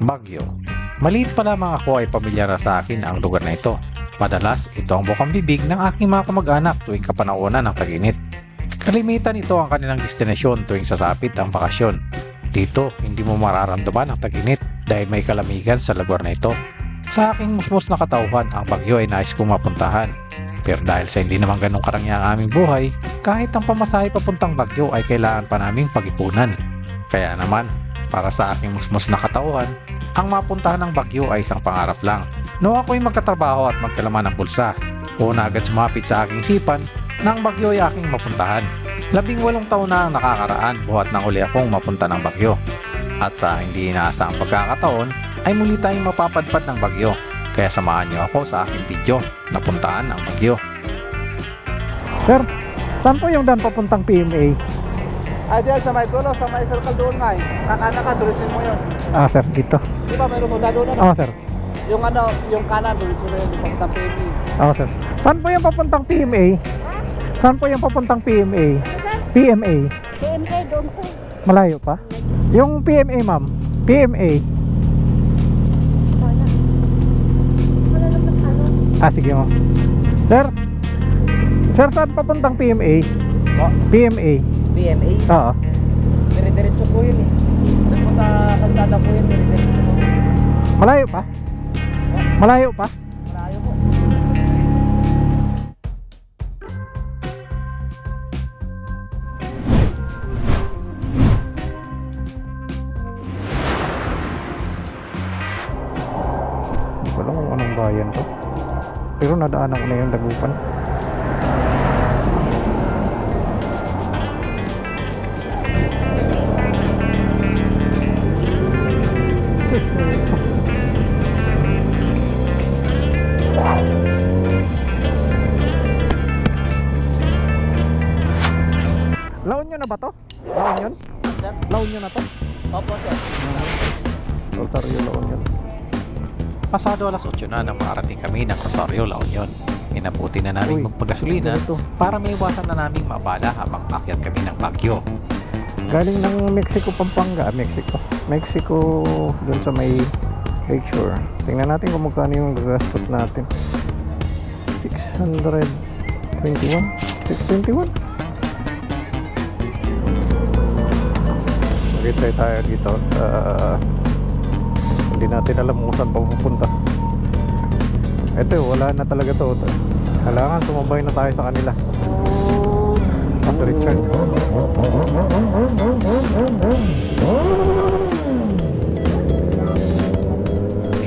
Baguio. Maliit pa lamang ako ay pamilyar na sa akin ang lugar na ito. Madalas, ito ang bukang bibig ng aking mga kamag-anak tuwing kapanahonan ng tag-init. Kalimitan ito ang kanilang destinasyon tuwing sasapit ang bakasyon. Dito, hindi mo mararamdaman ang tag-init dahil may kalamigan sa lugar na ito. Sa aking musmos na katauhan, ang Baguio ay nais kong mapuntahan. Pero dahil sa hindi naman ganong karangya ang aming buhay, kahit ang pamasahe papuntang Baguio ay kailangan pa naming pag-ipunan. Kaya naman, para sa aking musmos na katauhan, ang mapuntahan ng Baguio ay isang pangarap lang. Noong ako'y magkatrabaho at magkalaman ng bulsa, una agad sumapit sa aking isipan na ang Baguio ay aking mapuntahan. 18 taon na ang nakakaraan buhat nang uli akong mapunta ng Baguio. At sa hindi inaasahang pagkakataon, ay muli tayong mapapadpad ng Baguio. Kaya samahan niyo ako sa aking video na puntaan ang Baguio. Sir, saan po yung daan papuntang PMA? Diyan sa may dulo, sa may circle doon nga eh. Kakana ka, dulisin mo yun. Ah, sir, dito. Di ba mayroon mo na doon? Oo, sir. Yung yung kanan, dulisin mo yun, yung papuntang PMA. Oo, sir. Saan po yung papuntang PMA? Saan po yung papuntang PMA? PMA. PMA doon po. Malayo pa? Yung PMA, ma'am. PMA. Wala naman ano. Ah, sige, ma'am. Sir, saan papuntang PMA? Oh, PMA. PMA? Oo. Dire-diretso po yun eh. Doon po sa kalsada po yun, dire-diretso po. Malayo pa? Malayo pa? Malayo po. Wala kung anong bayan to. Pero nadaanan ko na yung Dagupan. La Union na ba to? La Union? La Union na to? Opo, sir. Rosario, La Union. Pasado alas 8 na nang makarating kami ng Rosario, La Union. Inabuti na namin Uy, magpagasolina ito. para may iwasan na naming mabala habang akyat kami ng Baguio. Galing ng Mexico, Pampanga. Mexico dun sa may Lakeshore. Tingnan natin kung magkano yung gastos natin. 621? 621? Magkita tayo dito. Hindi natin alam kung saan pa pupunta. Ito, wala na talaga to. Kailangan sumabay na tayo sa kanila. Mas Richard.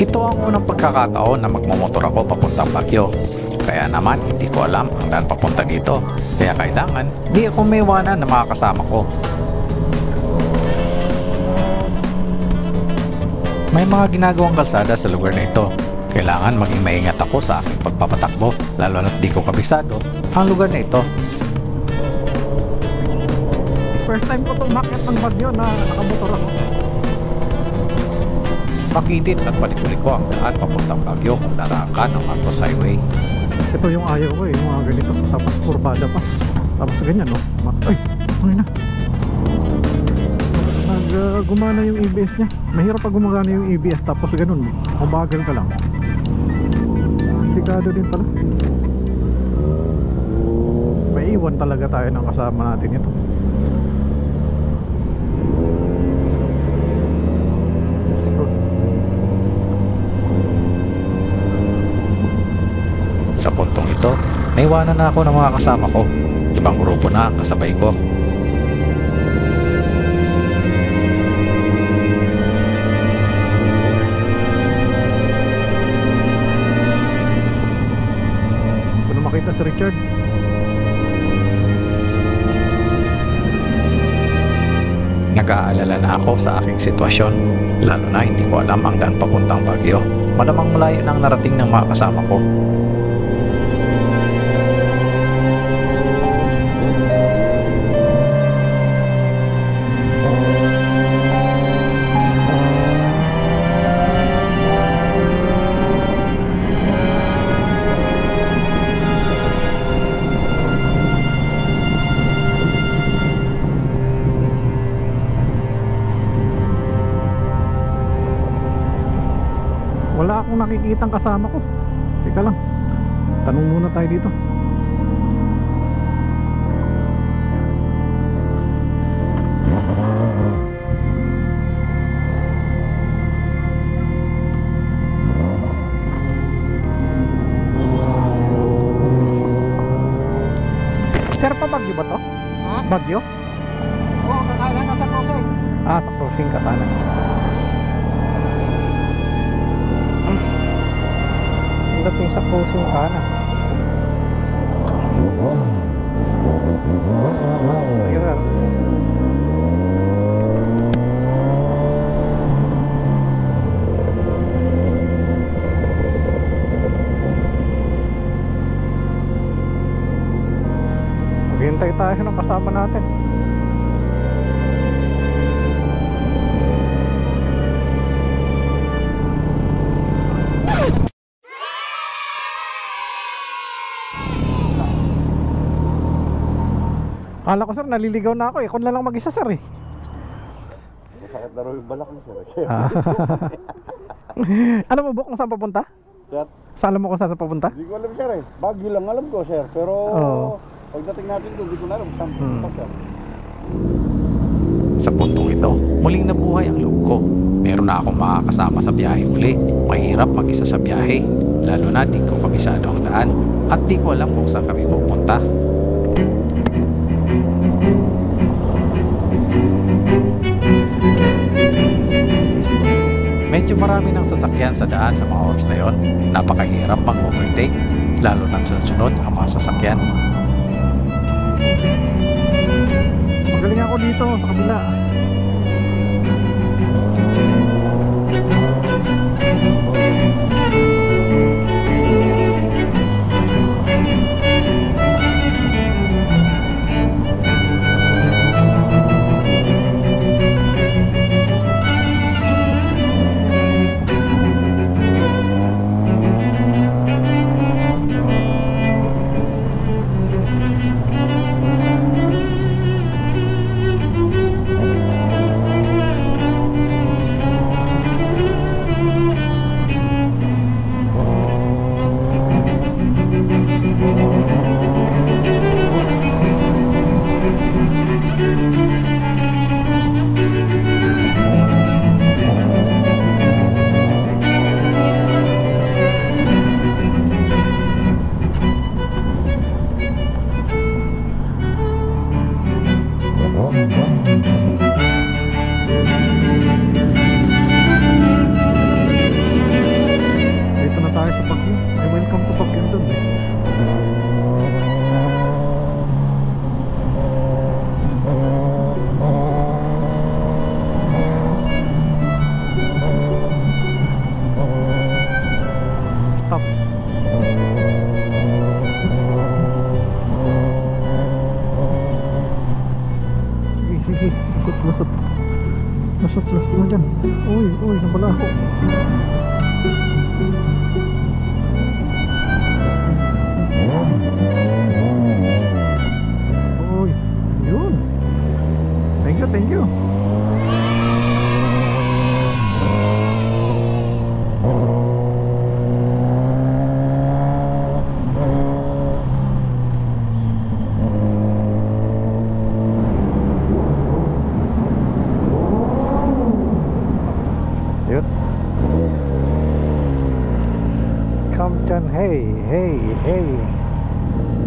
Ito ang unang pagkakataon na magmamotor ako papuntang Baguio. Kaya naman hindi ko alam ang daan papunta dito. Kaya kailangan di ako may iwanan na mga kasama ko. May mga ginagawang kalsada sa lugar na ito. Kailangan maging maingat ako sa aking pagpapatakbo, lalo na't di ko kabisado ang lugar na ito. First time ko itong umakyat ng Baguio na nakamotor ako. Makitid at palikuli ko ang daan papuntang Baguio kung daraan ka ng Marcos Highway. Ito yung ayaw ko yung mga ganito. Tapos kurbada pa. Tapos ganyan, no? Ay, ano na? Gumana yung ABS niya. Mahirap pag gumagana yung ABS tapos ganun. Mabagal ka lang. Delikado din pala. May iwan talaga tayo ng kasama natin ito. Sa puntong ito, naiwanan na ako ng mga kasama ko. Ibang grupo na ang kasabay ko. Kung makita si Richard. Nag-aalala na ako sa aking sitwasyon. Lalo na hindi ko alam ang daan papuntang Baguio. Malamang malayo nang narating ng mga kasama ko. Wala akong nakikitang kasama ko. Teka lang. Tanong muna tayo dito. Sir, pa Bagyo ba to? Ha? Bagyo? Oo, kakala na sa crossing. Ah, sa crossing Katanan. Ang dating sa crossing Katanan. Hirap. Maghintay tayo ng kasama natin. Kala ko sir, naliligaw na ako eh. Kung na lang mag-isa sir eh. Masakit na rin yung balak mo, sir. Ah. Alam mo ba kung saan papunta? Sir, Saan mo kung saan papunta? hindi ko alam, sir eh. Baguio lang alam ko, sir. Pero Oo. pagdating natin doon, hindi ko na alam kung saan pupunta, sir. Sa puntong ito, muling nabuhay ang loob ko. Meron na akong makakasama sa biyahe uli. Mahirap mag-isa sa biyahe, lalo na di ko kabisado ang daan at di ko alam kung saan kami pupunta. Medyo marami ng sasakyan sa daan sa mga oras na yon. Napakahirap mag-overtake, lalo na sunod ang mga sasakyan. Magaling ako dito sa kabila. Dito na tayo sa Baguio. Ay, welcome to Baguio doon eh. Stop. Sige, lusot. Lusot na dyan. Uy, nabala ako. Uy, yun. Thank you. Yun. Kamchan, hey.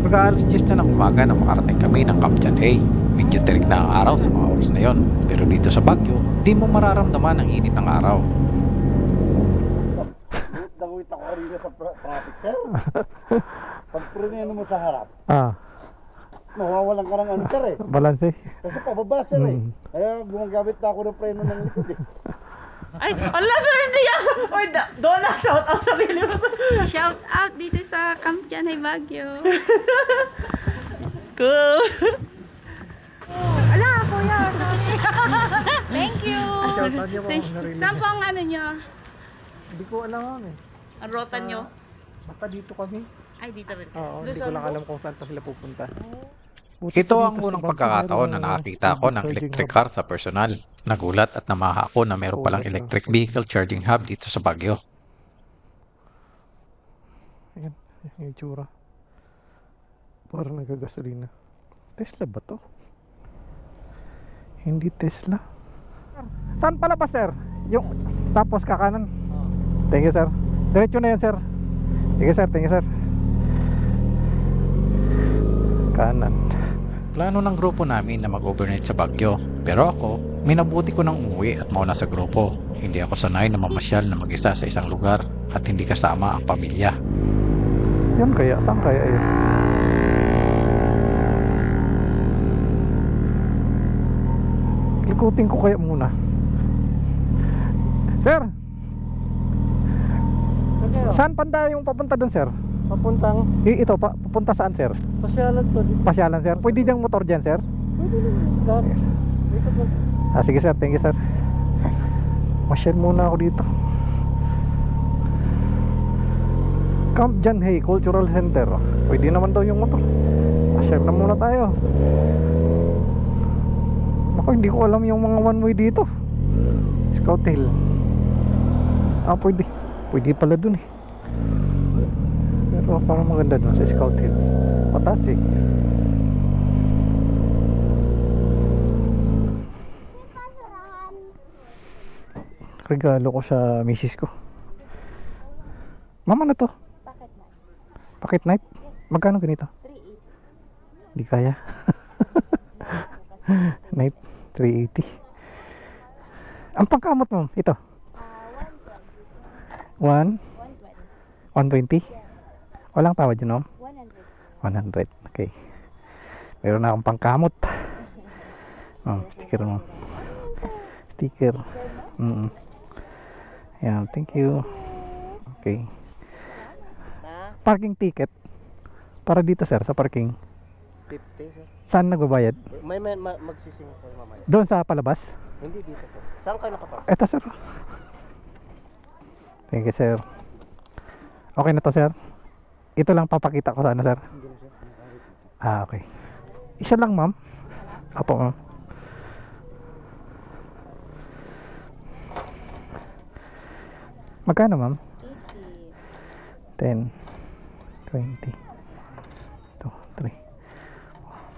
Mag-aalas 10 na ng umaga nang makarating kami ng Kamchanhay. Medyo tirik na ang araw sa mga oras na yon. Pero dito sa Baguio, di mo mararamdaman ang init ng araw. Nangwit ako kanina sa traffic, sir. Pag prineno mo sa harap, mawawalan ka ng ano, sir eh. Balance. Kasi pababa, sir eh. Kaya gumagamit na ako ng preno ng likod eh. Ay, ala sir, hindi yan. Uy, doon na, shout out sarili mo. Shout out dito sa Kamchanhay Baguio. Cool. Ala, kuya, sorry. Thank you. Saan po ang ano nyo? Hindi ko alam eh. Ang rota nyo? Basta dito kami. Ay, dito rin. Oo, hindi ko lang alam kung saan pa sila pupunta. Ito ang unang pagkakataon na nakakita ko ng electric car sa personal. Nagulat at namaha ako na meron palang electric vehicle charging hub dito sa Baguio. Yung itsura. Parang nagagasolina. Tesla ba to? Hindi Tesla. Saan pala pa sir? Yung tapos kakanan. Thank you sir. Diretso na yan sir. Thank you sir, thank you sir. Kanan. Plano ng grupo namin na mag-overnight sa Baguio. Pero ako, minabuti ko nang umuwi at mauna sa grupo. Hindi ako sanay na mamasyal na mag-isa sa isang lugar at hindi kasama ang pamilya. Yan kaya, saan kaya yun? Likutin ko kaya muna. Sir! Saan panda yung papunta dun sir? Papuntang Ito, papunta saan sir? pasyalan to. Pasyalan sir? Pwede diyang motor dyan sir? Pwede Yes. dito po. Sige sir, thank you sir. Masyal muna ako dito. Camp Janhay Cultural Center. Pwede naman daw yung motor. Masyal na muna tayo. Ako, hindi ko alam yung mga one way dito. Scout Hill. Pwede. Pwede pala dun eh. Pero parang maganda dun sa Scout Hill. Patas eh. Regalo ko sa misis ko. Mama na to. Pocket knife? Magkano ganito? 380. Di kaya. Knife 380. Ang pangkamot mo, ito. 120. Walang tawad yun, no? 100. Okay. Meron na akong pangkamot. Sticker mo. Sticker. Ayan, thank you. Okay. Parking ticket. Para dito sir, sa parking. 50 sir. Saan nagbabayad? May magsising sir mamaya. Doon sa palabas? Hindi dito sir. Saan kayo nakapark? Eto sir. Thank you sir. Okay na to sir. Ito lang papakita ko sana sir. Okay. Isa lang ma'am. Apo ma'am. Magkano ma'am? 10 20 2 3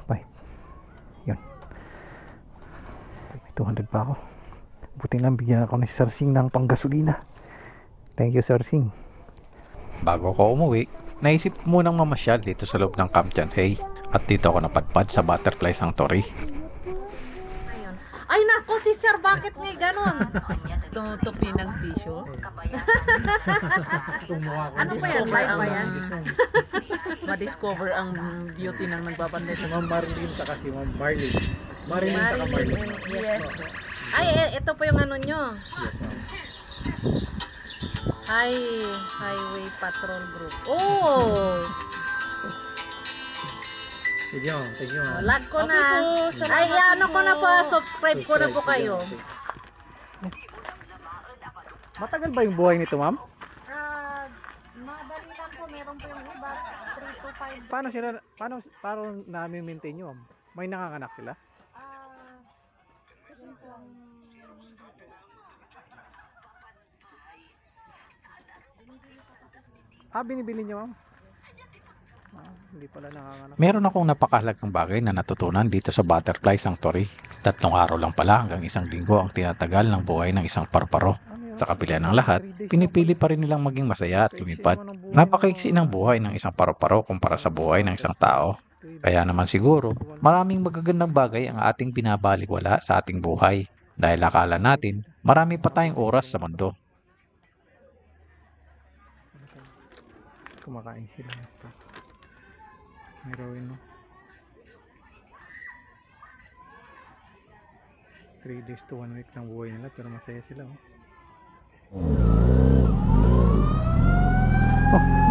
5. Yun. May 200 pa ako. Buti lang bigyan ako ni Sir Sing ng panggasolina. Thank you Sir Sing. Bago ko umuwi, naisip ko munang mamasyal dito sa loob ng Camp Janhay at dito ako napadpad sa Butterfly Sanctuary. Ay nako si sir, bakit nga ganon? Tumutupi ng tissue. Ano pa yan? Live ba yan? Ma-discover ang beauty ng nagbabantay sa Ma'am Marilyn sa kasi Ma'am Marley. Marilyn sa Marley. Yes. Ay, ito po yung ano nyo. Yes ma'am. Highway Patrol Group. Oh! Sige ma'am, thank you ma'am. Lag ko na. Ay, ano ko na po, subscribe ko na po kayo. Matagal ba yung buhay nito ma'am? Madali lang po, meron po yung iba, 3 to 5. Paano namin maintain nyo ma'am? May nanganganak sila? Binibili nyo ma'am? Hindi pala nanganganak. Meron akong napakahalagang bagay na natutunan dito sa Butterfly Sanctuary. 3 araw lang pala hanggang 1 linggo ang tinatagal ng buhay ng isang paru-paro. Sa kabila ng lahat, pinipili pa rin nilang maging masaya at lumipad. Napakaiksi ng buhay ng isang paru-paro kumpara sa buhay ng isang tao. Kaya naman siguro, maraming magagandang bagay ang ating binabaliwala sa ating buhay. Dahil akala natin, marami pa tayong oras sa mundo. Kumakain sila. Heroin no? 3 days to 1 week ng buhay nila pero masaya sila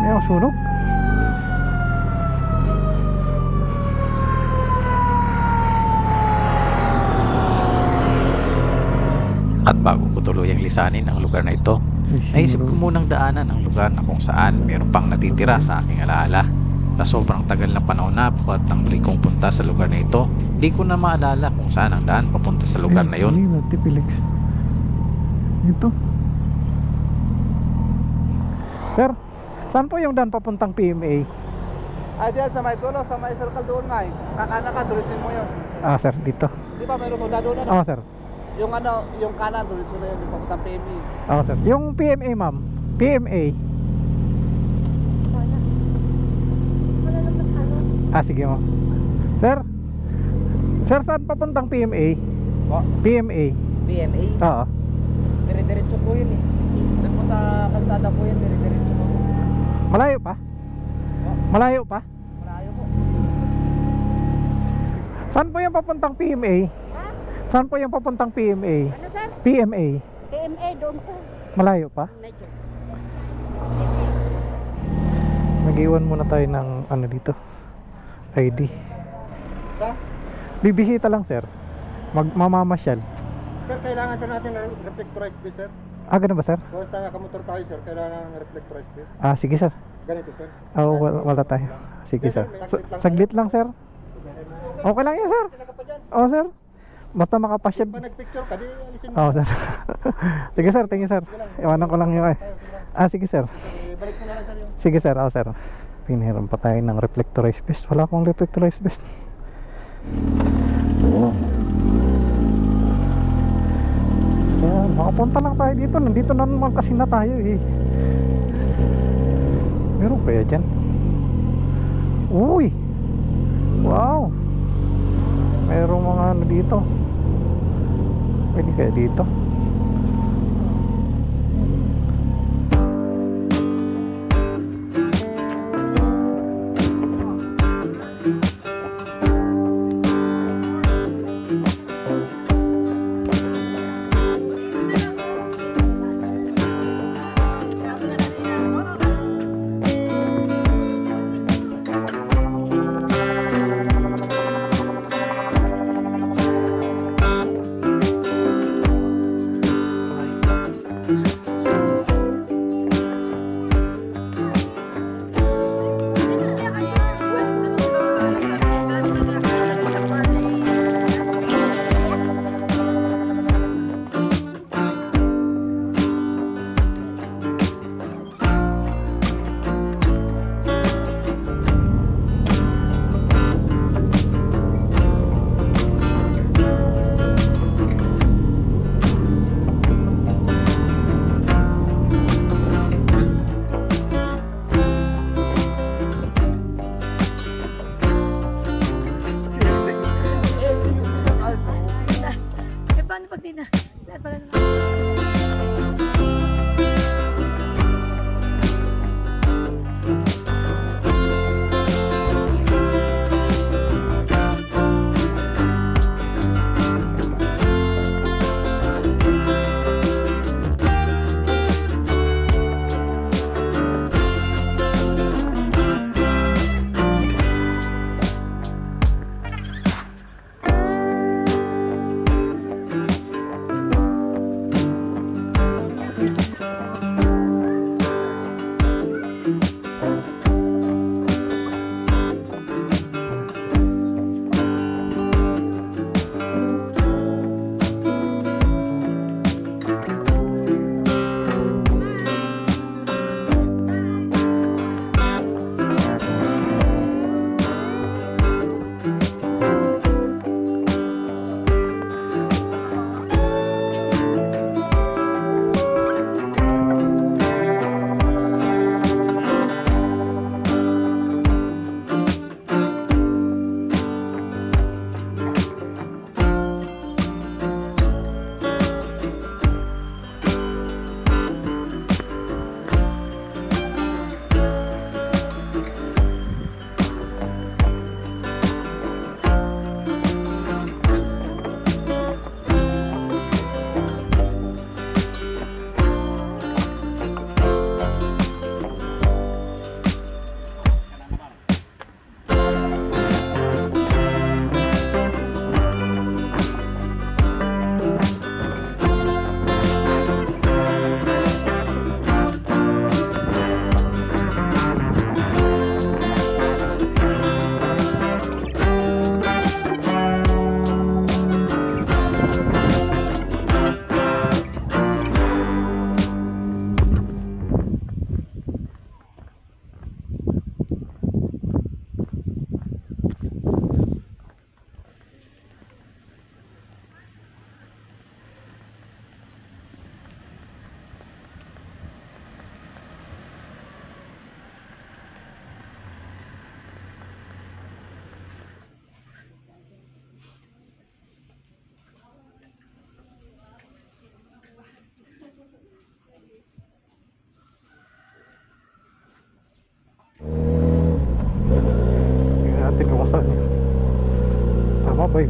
may ako sunog. At bago ko tuluyang lisanin ang lugar na ito, naisip ko munang daanan ang lugar na kung saan mayroon pang natitira sa aking alaala. Na sobrang tagal na panahon na po at nang muli kong punta sa lugar na ito, di ko na maalala kung saan ang daan papunta sa lugar na yon. Ito. Sir, Saan po yung daan papuntang PMA? Ay, diyan sa may dulo, sa may circle doon nga eh. Kakanan ka, dulisin mo yun. Ah sir, dito. Di ba mayroon mo doon ano? Oo sir. Yung ano, yung kanan, dulisin mo yun, yung papuntang PME. Oo sir. Yung PMA ma'am, PMA. Ah sige ma'am. Sir, sir saan papuntang PMA? Po? PMA. PMA? Oo. Dire-diretso po yun eh. Doon po sa kalsada po yun, dire-diretso po. Malayo pa? Malayo pa? Malayo po. Saan po yung papuntang PMA? Saan po yung papuntang PMA? Ano sir? PMA. PMA doon po. Malayo pa? Medyo. Nag-iwan muna tayo ng ano dito, ID. Sa? Bibisita lang sir. Mamamasyal. Sir, kailangan sa natin ng reflectorized base, sir. Ah ganun ba sir? Kung sa nakamotor tayo, sir, kailangan ng reflectorized base. Ah sige sir. Ganito, sir. Wala tayo. Sige sir. Saglit lang sir. Okay lang yan sir. Sila ka pa dyan. Oo sir. Basta makapasyal. Pa nagpicture ka, di alisin mo. Oo sir. Sige sir, thank you sir. Iwanan ko lang yung Ah sige sir. Balik mo na lang, sir, yung Sige sir, sir. Pinihiram pa tayo ng reflectorized vest. Wala akong reflectorized vest. Ayan, makapunta lang tayo dito. Nandito na naman kasi na tayo eh. Meron kaya dyan? Uy! Wow! Merong mga ano dito. Pwede kaya dito?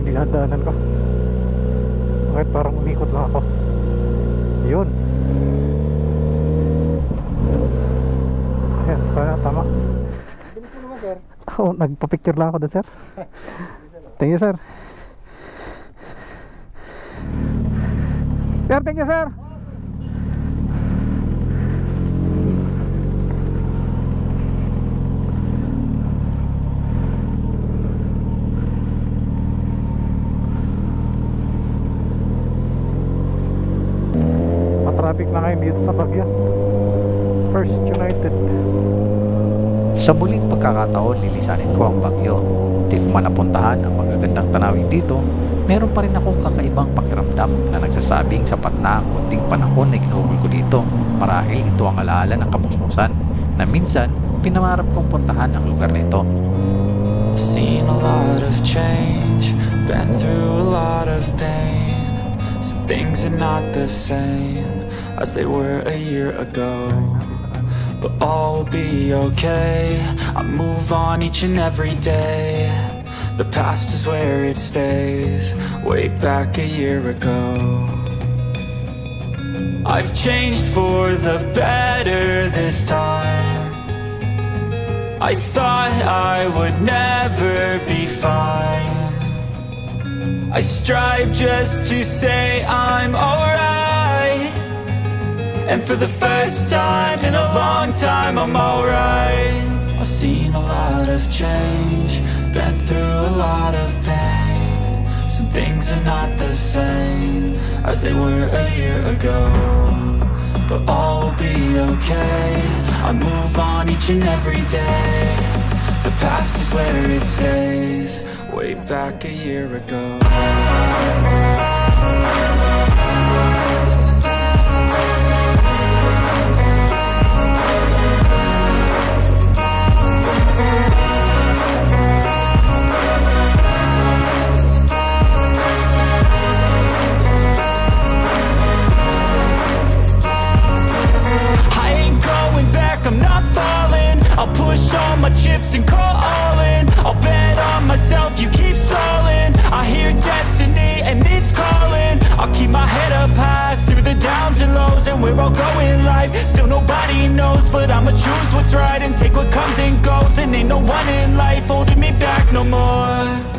dinadaanan ko. Bakit parang umikot lang ako? Yun. Ayan, tama. Bilis mo naman, sir. Oh, nagpa-picture lang ako doon, sir. Thank you, sir. Sir, thank you, sir. Matraffic na ngayon dito sa Baguio. First United. Sa muling pagkakataon, lilisanin ko ang Baguio. Di ko man napuntahan ang magagandang tanawin dito, meron pa rin akong kakaibang pakiramdam na nagsasabing sapat na ang konting panahon na ginugol ko dito. Marahil ito ang alaala ng kamusmusan na minsan pinamarap kong puntahan ang lugar na ito. Seen a lot of change, been through a lot of pain. Some things are not the same as they were a year ago, but all will be okay. I move on each and every day. The past is where it stays, way back a year ago. I've changed for the better this time. I thought I would never be fine. I strive just to say I'm alright, and for the first time in a long time I'm alright. I've seen a lot of change, been through a lot of pain. Some things are not the same as they were a year ago, but all will be okay. I move on each and every day. The past is where it stays, way back a year ago. I'll push all my chips and call all in. I'll bet on myself, you keep stalling. I hear destiny and it's calling. I'll keep my head up high through the downs and lows, and we're all going live. Still nobody knows, but I'ma choose what's right and take what comes and goes. And ain't no one in life holding me back no more.